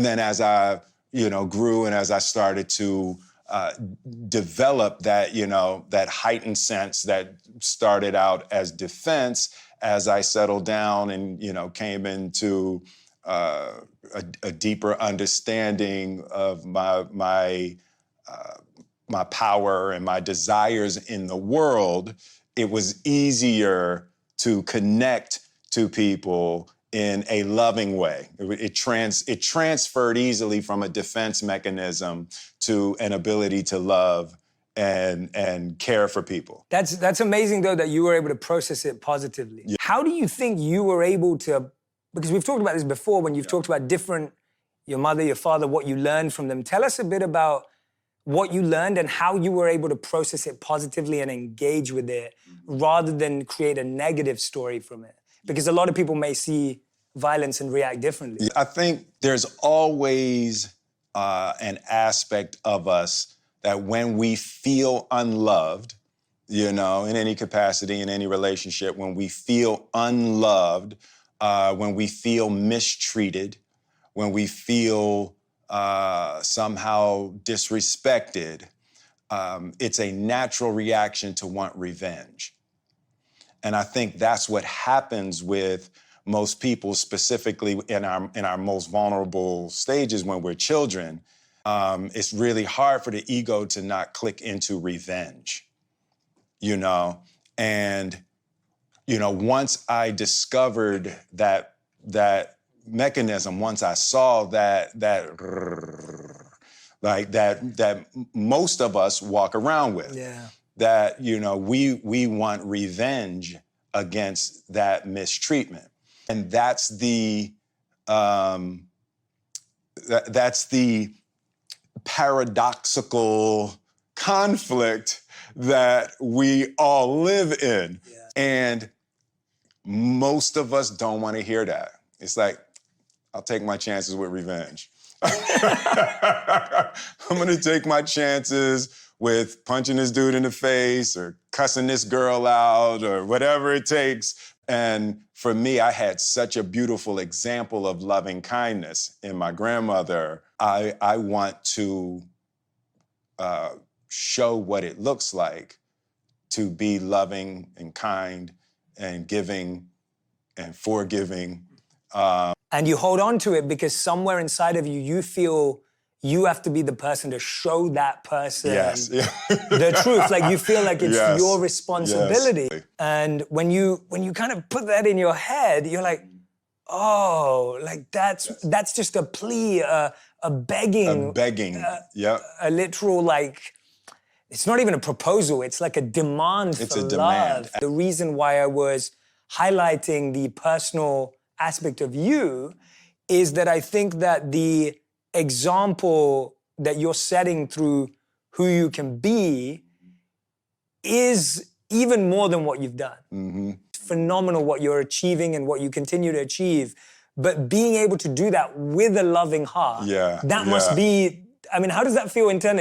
And then as I, grew and as I started to develop that, that heightened sense that started out as defense, as I settled down and, came into a deeper understanding of my power and my desires in the world, it was easier to connect to people in a loving way. It transferred easily from a defense mechanism to an ability to love and care for people. That's amazing, though, that you were able to process it positively. Yeah. How do you think you were able to, because we've talked about this before when you've talked about your mother, your father, what you learned from them. Tell us a bit about what you learned and how you were able to process it positively and engage with it rather than create a negative story from it. Because a lot of people may see violence and react differently. I think there's always an aspect of us that when we feel unloved, in any capacity, in any relationship, when we feel unloved, when we feel mistreated, when we feel somehow disrespected, it's a natural reaction to want revenge. And I think that's what happens with most people, specifically in our most vulnerable stages when we're children. It's really hard for the ego to not click into revenge, And, once I discovered that mechanism, once I saw that most of us walk around with. Yeah. That, we want revenge against that mistreatment. And that's the paradoxical conflict that we all live in. Yeah. And most of us don't want to hear that. It's like, I'll take my chances with revenge. I'm gonna take my chances with punching this dude in the face or cussing this girl out or whatever it takes. And for me, I had such a beautiful example of loving kindness in my grandmother. I want to show what it looks like to be loving and kind and giving and forgiving. And you hold on to it because somewhere inside of you, you feel you have to be the person to show that person the truth. Like you feel like it's your responsibility. Yes. And when you kind of put that in your head, you're like, oh, like that's just a plea, a begging. A begging, A literal, like, it's not even a proposal, it's like a demand for love. It's a demand. The reason why I was highlighting the personal aspect of you is that I think that the example that you're setting through who you can be is even more than what you've done. Mm-hmm. Phenomenal what you're achieving and what you continue to achieve, but being able to do that with a loving heart, that must be, I mean, how does that feel internally?